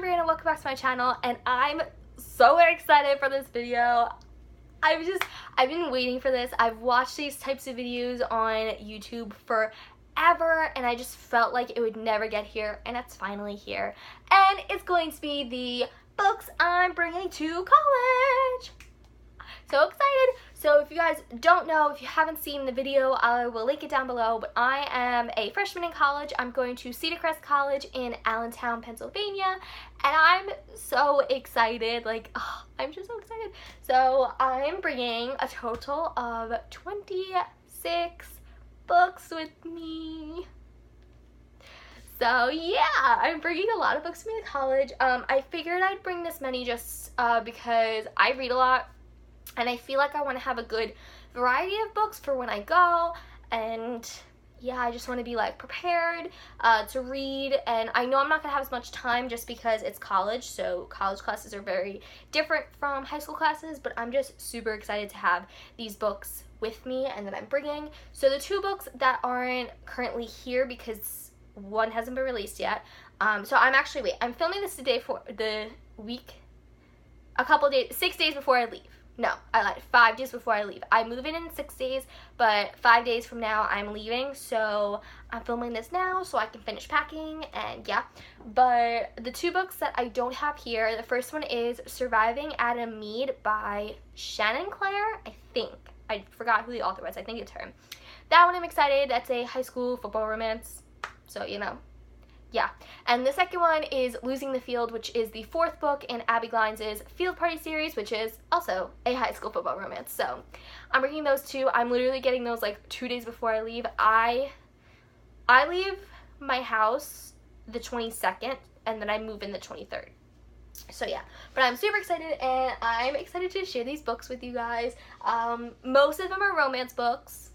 Brianna, welcome back to my channel, and I'm so excited for this video. I've been waiting for this. I've watched these types of videos on YouTube forever, and I just felt like it would never get here, and it's finally here. And it's going to be the books I'm bringing to college. So excited. So if you guys don't know, if you haven't seen the video, I will link it down below, but I am a freshman in college. I'm going to Cedar Crest College in Allentown, Pennsylvania, and I'm so excited. I'm just so excited. So I'm bringing a total of 26 books with me. So yeah, I'm bringing a lot of books with me to college. I figured I'd bring this many just because I read a lot. And I feel like I want to have a good variety of books for when I go, and yeah, I just want to be prepared to read. And I know I'm not going to have as much time just because it's college, so college classes are very different from high school classes, but I'm just super excited to have these books with me and that I'm bringing. So the two books that aren't currently here because one hasn't been released yet, so I'm filming this today for the week, 6 days before I leave. No, I lied. 5 days before I leave. I move in 6 days, but 5 days from now I'm leaving, so I'm filming this now so I can finish packing, and yeah. But the two books that I don't have here, the first one is Surviving Adam Mead by Shannon Clare, I think. I forgot who the author was. I think it's her. That one I'm excited. That's a high school football romance, so you know. Yeah, and the second one is Losing the Field, which is the fourth book in Abby Glines' Field Party series, which is also a high school football romance. So I'm bringing those two. I'm literally getting those 2 days before I leave. I leave my house the 22nd, and then I move in the 23rd. So yeah, but I'm super excited, and I'm excited to share these books with you guys. Most of them are romance books,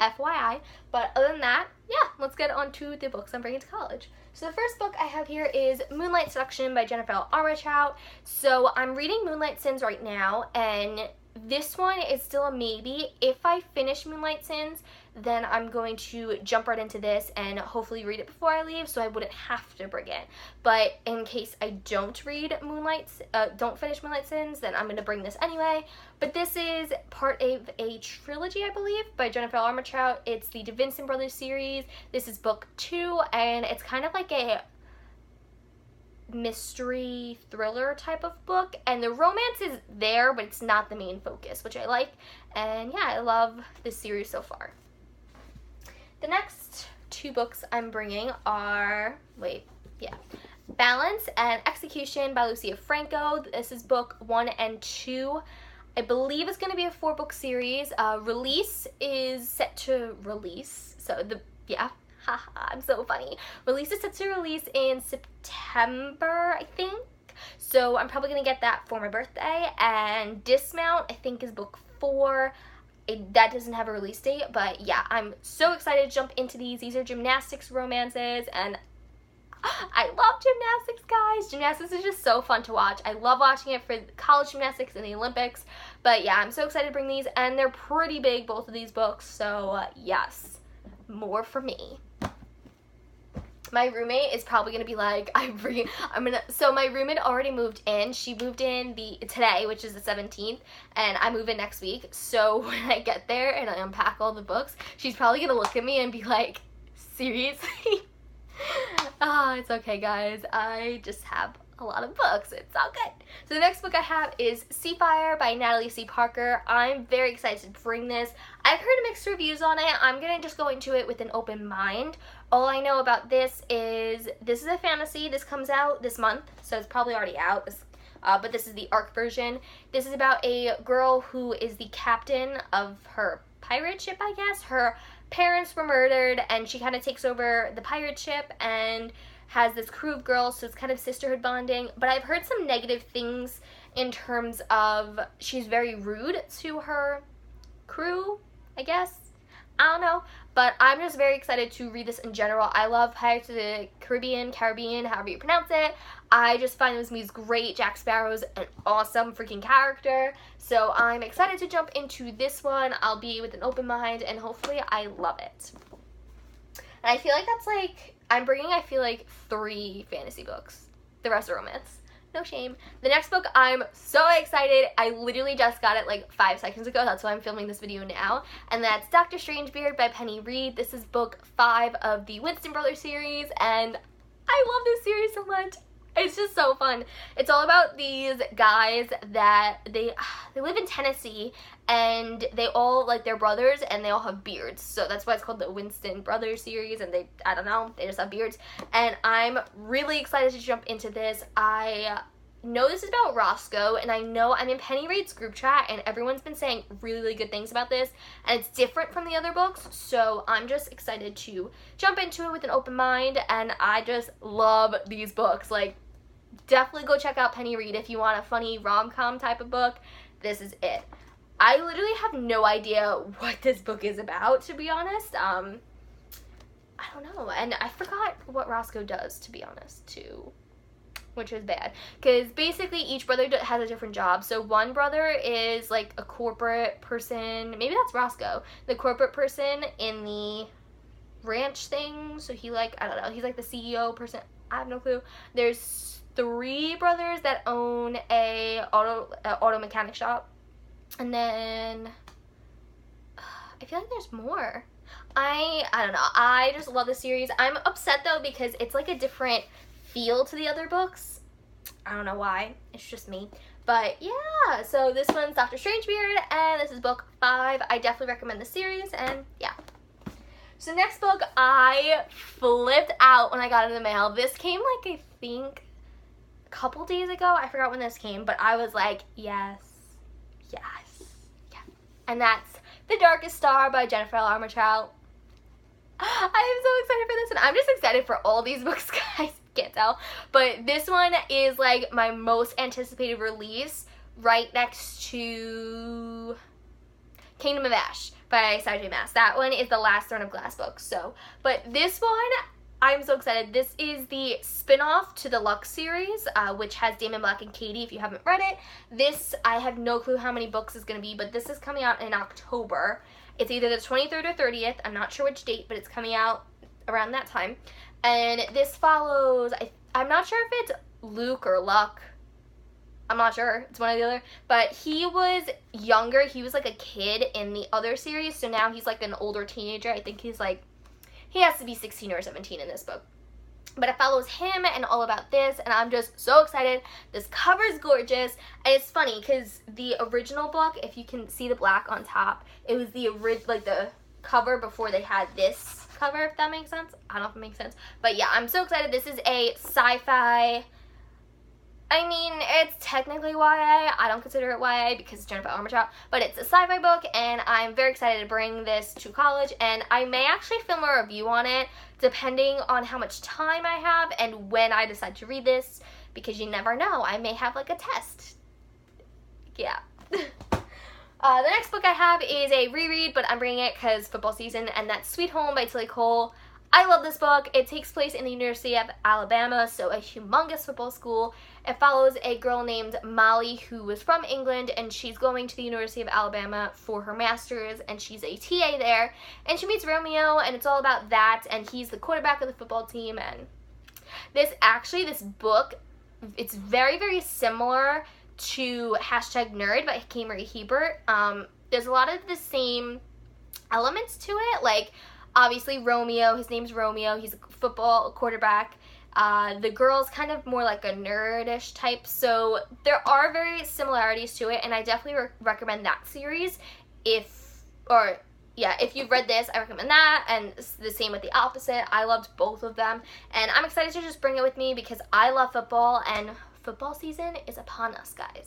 FYI, but other than that, yeah, let's get on to the books I'm bringing to college. So the first book I have here is Moonlight Seduction by Jennifer Armentrout. So I'm reading Moonlight Sins right now, and this one is still a maybe. If I finish Moonlight Sins, then I'm going to jump right into this and hopefully read it before I leave, so I wouldn't have to bring it. But in case I don't finish Moonlight Sins, then I'm going to bring this anyway. But this is part of a trilogy, I believe, by Jennifer Armentrout. It's the DeVinson Brothers series. This is book 2, and it's kind of like a mystery thriller type of book, and the romance is there, but it's not the main focus, which I like. And yeah, I love this series so far. The next two books I'm bringing are Balance and Execution by Lucia Franco. This is book 1 and 2. I believe it's going to be a 4-book series. Release is set to release, I'm so funny. Release is set to release in September, I think. So I'm probably going to get that for my birthday. And Dismount, I think, is book 4. That doesn't have a release date, but yeah, I'm so excited to jump into these. These are gymnastics romances, and I love gymnastics, guys. Gymnastics is just so fun to watch. I love watching it for college gymnastics and the Olympics, but yeah, I'm so excited to bring these, and they're pretty big, both of these books, so yes, more for me. My roommate is probably going to be like, so my roommate already moved in. She moved in today, which is the 17th, and I move in next week. So when I get there and I unpack all the books, she's probably going to look at me and be like, seriously? It's okay, guys. I just have a lot of books. It's all good. So the next book I have is Seafire by Natalie C. Parker. I'm very excited to bring this. I've heard mixed reviews on it. I'm going to just go into it with an open mind. All I know about this is a fantasy. This comes out this month, so it's probably already out. But this is the ARC version. This is about a girl who is the captain of her pirate ship, I guess. Her parents were murdered, and she kind of takes over the pirate ship and has this crew of girls, so it's kind of sisterhood bonding. But I've heard some negative things in terms of she's very rude to her crew, I guess. I don't know, but I'm just very excited to read this in general. I love Pirates of the Caribbean, however you pronounce it. I just find those movies great. Jack Sparrow's an awesome freaking character, so I'm excited to jump into this one. I'll be with an open mind, and hopefully I love it. And I feel like that's I'm bringing, 3 fantasy books. The rest are romance. No shame. The next book, I'm so excited. I literally just got it like 5 seconds ago. That's why I'm filming this video now. And that's Dr. Strangebeard by Penny Reid. This is book 5 of the Winston Brothers series, and I love this series so much. It's just so fun. It's all about these guys that they live in Tennessee, and they all, like, they're brothers, and they all have beards. So that's why it's called the Winston Brothers series, and I don't know, they just have beards. And I'm really excited to jump into this. I know this is about Roscoe, and I know I'm in Penny Reid's group chat, and everyone's been saying really, really good things about this, and it's different from the other books, so I'm just excited to jump into it with an open mind, and I just love these books. Like, definitely go check out Penny Reid if you want a funny rom-com type of book. This is it. I literally have no idea what this book is about, to be honest. I don't know, and I forgot what Roscoe does, to be honest, too, which is bad, because basically each brother has a different job. So one brother is like a corporate person, maybe that's Roscoe, the corporate person in the ranch thing, so he, like, I don't know, he's like the CEO person, I have no clue. There's 3 brothers that own a auto mechanic shop, and then I feel like there's more. I don't know, I just love this series. I'm upset though because it's like a different feel to the other books. I don't know why, it's just me. But yeah, so this one's Dr. Strangebeard, and this is book 5. I definitely recommend the series, and yeah. So next book, I flipped out when I got it in the mail. This came, like, I think a couple days ago. I forgot when this came, but I was like, yes. And that's The Darkest Star by Jennifer L. Armentrout. I am so excited for this, and I'm just excited for all these books, guys. Can't tell, but this one is like my most anticipated release, right next to Kingdom of Ash by Sarah J. Maas. That one is the last Throne of Glass book. So, but this one, I'm so excited. This is the spin-off to the Lux series, which has Damon Black and Katie, if you haven't read it. This, I have no clue how many books it's going to be, but this is coming out in October. It's either the 23rd or 30th. I'm not sure which date, but it's coming out around that time. And this follows, I'm not sure if it's Luke or Luck. I'm not sure. It's one or the other. But he was younger. He was like a kid in the other series. So now he's like an older teenager. I think he's like, he has to be 16 or 17 in this book. But it follows him and all about this. And I'm just so excited. This cover is gorgeous. And it's funny because the original book, if you can see the black on top, it was the like the cover before they had this cover, if that makes sense. I don't know if it makes sense. But yeah, I'm so excited. This is a sci-fi. I mean, it's technically YA. I don't consider it YA because it's Jennifer Armentrout, but it's a sci-fi book, and I'm very excited to bring this to college, and I may actually film a review on it depending on how much time I have and when I decide to read this, because you never know. I may have like a test. Yeah. The next book I have is a reread, but I'm bringing it because football season, and that's Sweet Home by Tilly Cole. I love this book. It takes place in the University of Alabama, so a humongous football school. It follows a girl named Molly who was from England, and she's going to the University of Alabama for her master's, and she's a TA there. And she meets Romeo, and it's all about that, and he's the quarterback of the football team. And this book, it's very, very similar to #Nerd by Kamery Hebert. There's a lot of the same elements to it, like obviously Romeo, his name's Romeo, he's a football quarterback. The girl's kind of more like a nerdish type, so there are very similarities to it, and I definitely recommend that series. If you've read this, I recommend that, and the same with the opposite. I loved both of them, and I'm excited to just bring it with me because I love football, and football season is upon us, guys.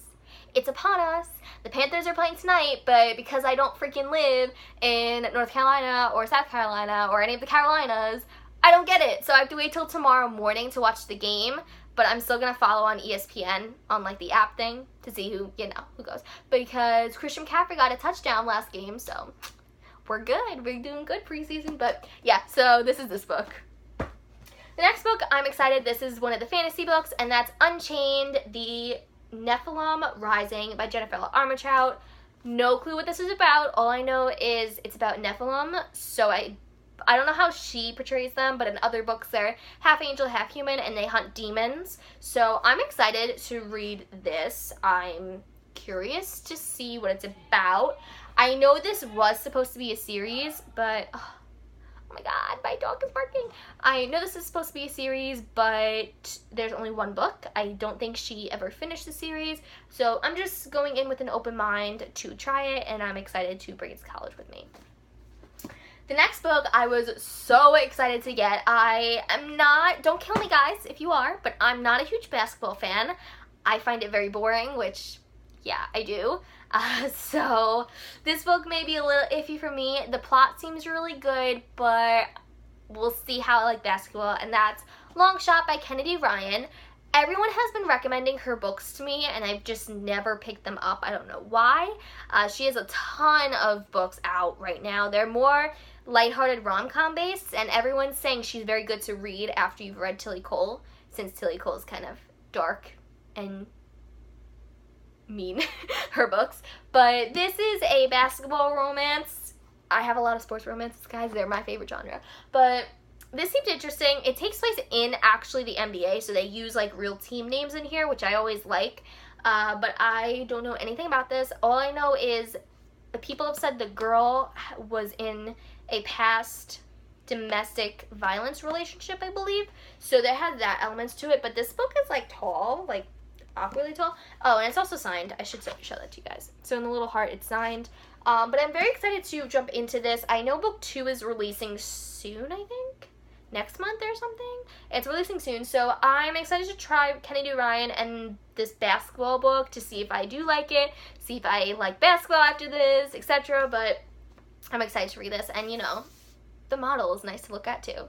It's upon us. The Panthers are playing tonight, but because I don't freaking live in North Carolina or South Carolina or any of the Carolinas, I don't get it. So I have to wait till tomorrow morning to watch the game, but I'm still going to follow on ESPN on like the app thing to see who goes. Because Christian McCaffrey got a touchdown last game, so we're good. We're doing good preseason, but yeah, so this is this book. The next book, I'm excited. This is one of the fantasy books, and that's Unchained, the Nephilim Rising by Jennifer L. Armentrout. No clue what this is about. All I know is it's about Nephilim, so I I don't know how she portrays them, but in other books they're half angel, half human, and they hunt demons. So I'm excited to read this. I'm curious to see what it's about. I know this was supposed to be a series, but oh my god, my dog is barking. I know this is supposed to be a series, but there's only one book. I don't think she ever finished the series, so I'm just going in with an open mind to try it, and I'm excited to bring it to college with me. The next book I was so excited to get. I am not, don't kill me guys if you are, but I'm not a huge basketball fan. I find it very boring, which, yeah, I do. So this book may be a little iffy for me. The plot seems really good, but we'll see how I like basketball, and that's Long Shot by Kennedy Ryan. Everyone has been recommending her books to me, and I've just never picked them up. I don't know why. She has a ton of books out right now. They're more lighthearted rom-com based, and everyone's saying she's very good to read after you've read Tilly Cole, since Tilly Cole is kind of dark and mean, her books. But this is a basketball romance. I have a lot of sports romances, guys. They're my favorite genre. But this seemed interesting. It takes place in actually the NBA, so they use like real team names in here, which I always like. But I don't know anything about this. All I know is the people have said the girl was in a past domestic violence relationship, I believe. So there has that elements to it. But this book is like tall, like awkwardly tall. Oh, and it's also signed. I should show that to you guys. So in the little heart, it's signed. But I'm very excited to jump into this. I know book 2 is releasing soon, I think. Next month or something. It's releasing soon. So I'm excited to try Kennedy Ryan and this basketball book to see if I do like it. See if I like basketball after this, etc. But I'm excited to read this. And, you know, the model is nice to look at, too.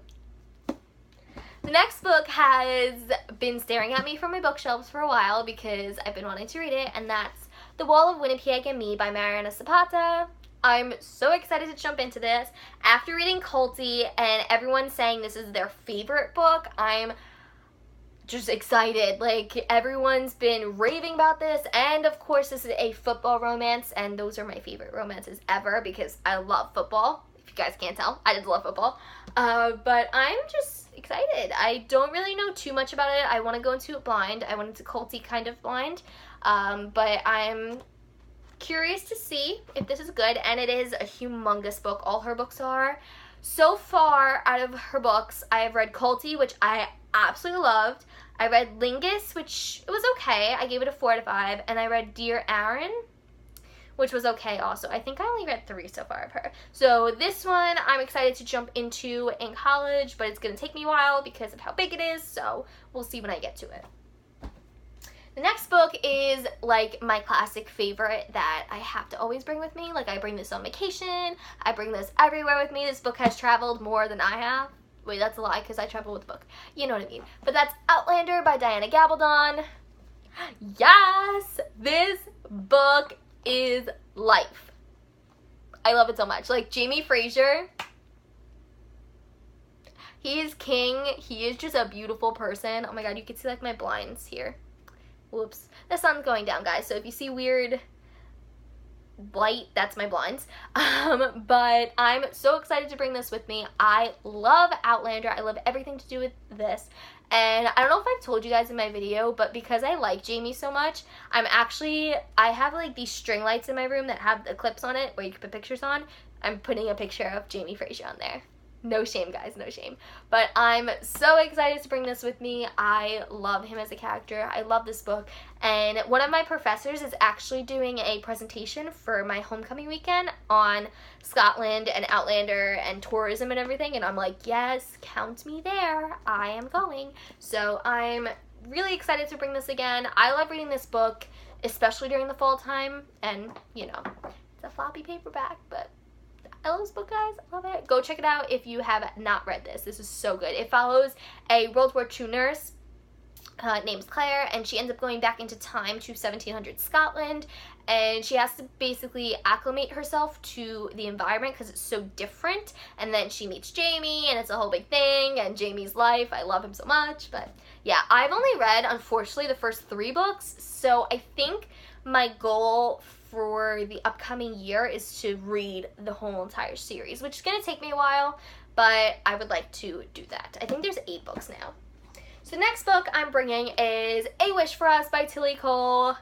The next book has been staring at me from my bookshelves for a while because I've been wanting to read it, and that's The Wall of Winnipeg and Me by Mariana Zapata. I'm so excited to jump into this. After reading Culty and everyone saying this is their favorite book, I'm just excited. Like, everyone's been raving about this, and of course this is a football romance, and those are my favorite romances ever because I love football. If you guys can't tell, I just love football. But I'm just excited. I don't really know too much about it. I want to go into it blind. I went into Culty kind of blind. But I'm curious to see if this is good, and it is a humongous book. All her books are. So far, out of her books, I have read Culty, which I absolutely loved. I read Lingus, which it was okay. I gave it a 4 out of 5. And I read Dear Aaron, which was okay also. I think I only read 3 so far of her. So this one I'm excited to jump into in college, but it's going to take me a while because of how big it is, so we'll see when I get to it. The next book is like my classic favorite that I have to always bring with me. Like, I bring this on vacation. I bring this everywhere with me. This book has traveled more than I have. Wait, that's a lie because I travel with the book. You know what I mean. But that's Outlander by Diana Gabaldon. Yes! This book is life. I love it so much. Like, Jamie Fraser, he is king. He is just a beautiful person. Oh my god, you can see like my blinds here. Whoops. The sun's going down, guys, so if you see weird light, that's my blinds. But I'm so excited to bring this with me. I love Outlander. I love everything to do with this. And I don't know if I've told you guys in my video, but because I like Jamie so much, I have like these string lights in my room that have the clips on it where you can put pictures on. I'm putting a picture of Jamie Fraser on there. No shame, guys, no shame. But I'm so excited to bring this with me. I love him as a character. I love this book. And one of my professors is actually doing a presentation for my homecoming weekend on Scotland and Outlander and tourism and everything. And I'm like, yes, count me there. I am going. So I'm really excited to bring this again. I love reading this book, especially during the fall time. And, you know, it's a floppy paperback, but I love this book, guys. I love it. Go check it out if you have not read this. This is so good. It follows a World War II nurse named Claire, and she ends up going back into time to 1700 Scotland, and she has to basically acclimate herself to the environment because it's so different. And then she meets Jamie, and it's a whole big thing, and Jamie's life. I love him so much. But yeah, I've only read, unfortunately, the first 3 books, so I think my goal for the upcoming year is to read the whole entire series, which is going to take me a while, but I would like to do that. I think there's 8 books now. So the next book I'm bringing is A Wish for Us by Tillie Cole.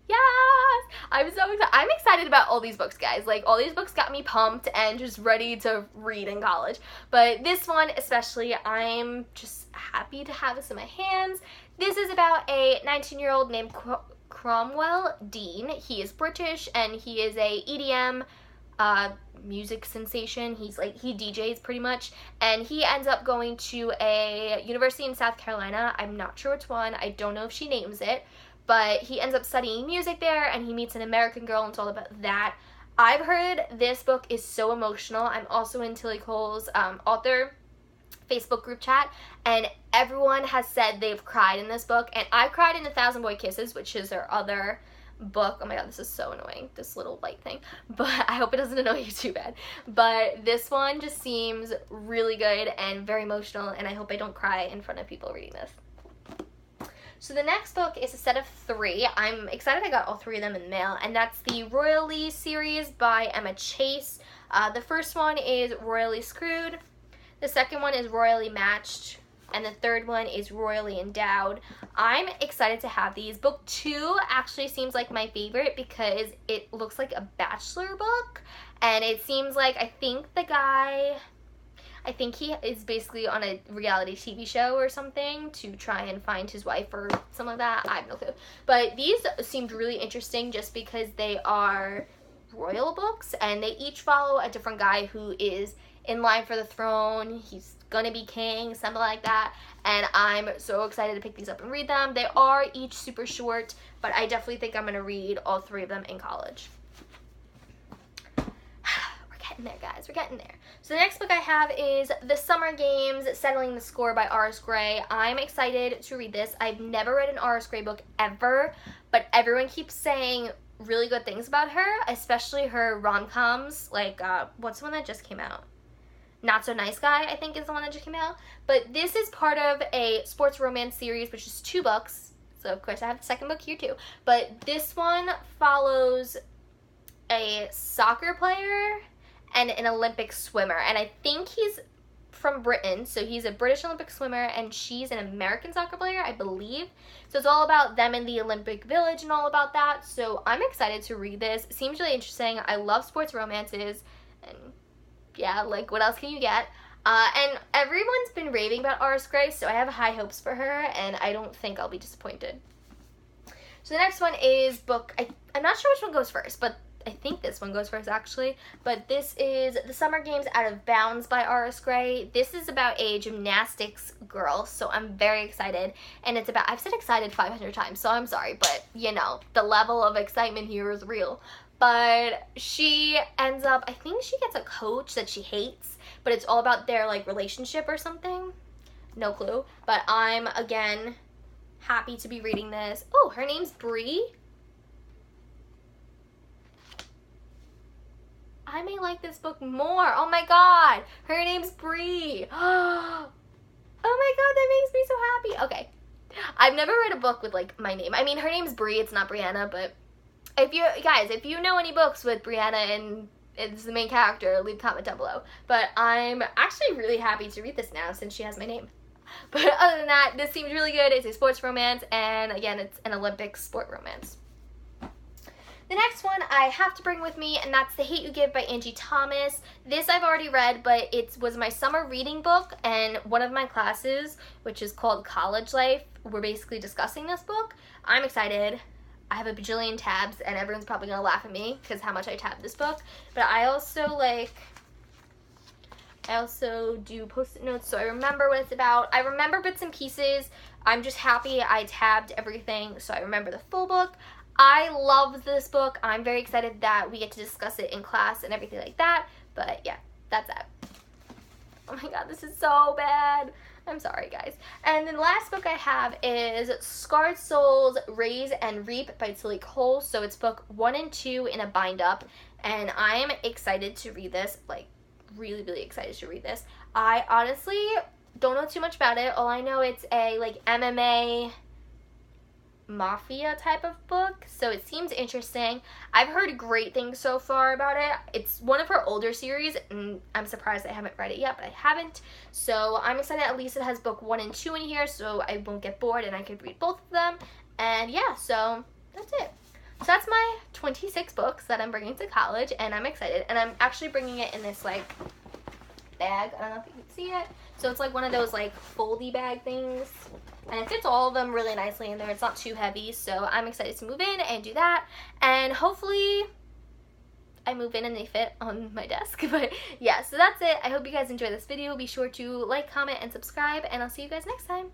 Yes! I'm so excited. I'm excited about all these books, guys. Like, all these books got me pumped and just ready to read in college. But this one especially, I'm just happy to have this in my hands. This is about a 19-year-old named Cromwell Dean. He is British and he is a EDM music sensation. He DJs pretty much, and he ends up going to a university in South Carolina. I'm not sure which one. I don't know if she names it, but he ends up studying music there, and he meets an American girl, and it's all about that. I've heard this book is so emotional. I'm also in Tillie Cole's author Facebook group chat, and everyone has said they've cried in this book, and I cried in A Thousand Boy Kisses, which is her other book. Oh my god, this is so annoying, this little light thing, but I hope it doesn't annoy you too bad. But this one just seems really good and very emotional, and I hope I don't cry in front of people reading this. So the next book is a set of 3. I'm excited I got all 3 of them in the mail, and that's the Royally series by Emma Chase. The first one is Royally Screwed, the second one is Royally Matched, and the third one is Royally Endowed. I'm excited to have these. Book 2 actually seems like my favorite because it looks like a bachelor book, and it seems like, I think he is basically on a reality TV show or something to try and find his wife or something like that. I have no clue. But these seemed really interesting just because they are royal books and they each follow a different guy who is in line for the throne. He's gonna be king, something like that. And I'm so excited to pick these up and read them. They are each super short, but I definitely think I'm gonna read all 3 of them in college. We're getting there, guys. We're getting there. So the next book I have is The Summer Games, Settling the Score by R.S. Gray. I'm excited to read this. I've never read an R.S. Gray book ever, but everyone keeps saying really good things about her, especially her rom-coms. Like, what's the one that just came out? Not So Nice Guy, I think, is the one that just came out. But this is part of a sports romance series, which is 2 books. So, of course, I have the second book here, too. But this one follows a soccer player and an Olympic swimmer. And I think he's from Britain, so he's a British Olympic swimmer, and she's an American soccer player, I believe. So it's all about them in the Olympic Village and all about that. So I'm excited to read this. It seems really interesting. I love sports romances, and yeah, like, what else can you get? And everyone's been raving about R.S. Gray, so I have high hopes for her, and I don't think I'll be disappointed. So the next one is book, I'm not sure which one goes first, but I think this one goes first, actually. But this is The Summer Games Out of Bounds by R.S. Gray. This is about a gymnastics girl, so I'm very excited. And it's about, I've said excited 500 times, so I'm sorry, but, you know, the level of excitement here is real. But she ends up, I think she gets a coach that she hates, but it's all about their, like, relationship or something. No clue. But I'm, again, happy to be reading this. Oh, her name's Bree. I may like this book more. Oh my god. Her name's Bree. Oh my god, that makes me so happy. Okay. I've never read a book with, like, my name. I mean, her name's Bree. It's not Brianna, but if you know any books with Brianna and it's the main character, leave a comment down below. But I'm actually really happy to read this now since she has my name. But other than that, this seems really good. It's a sports romance, and again, it's an Olympic sport romance. The next one I have to bring with me, and that's The Hate U Give by Angie Thomas. This I've already read, but it was my summer reading book, and one of my classes, which is called College Life, we're basically discussing this book. I'm excited. I have a bajillion tabs, and everyone's probably going to laugh at me because how much I tabbed this book. But I also do post-it notes, so I remember what it's about. I remember bits and pieces. I'm just happy I tabbed everything, so I remember the full book. I love this book. I'm very excited that we get to discuss it in class and everything like that. But yeah, that's that. Oh my god, this is so bad. I'm sorry, guys. And then the last book I have is Scarred Souls, Raise and Reap by Tillie Cole. So it's book 1 and 2 in a bind up. And I'm excited to read this. Like, really, really excited to read this. I honestly don't know too much about it. All I know it's a, like, MMA mafia type of book, so it seems interesting. I've heard great things so far about it. It's one of her older series, and I'm surprised I haven't read it yet, but I haven't. So I'm excited. At least it has book 1 and 2 in here, so I won't get bored and I could read both of them. And yeah, so that's it. So that's my 26 books that I'm bringing to college, and I'm excited. And I'm actually bringing it in this like bag. I don't know if you can see it. So it's like one of those like foldy bag things, and it fits all of them really nicely in there. It's not too heavy, so I'm excited to move in and do that, and hopefully I move in and they fit on my desk. But yeah, so that's it. I hope you guys enjoyed this video. Be sure to like, comment, and subscribe, and I'll see you guys next time.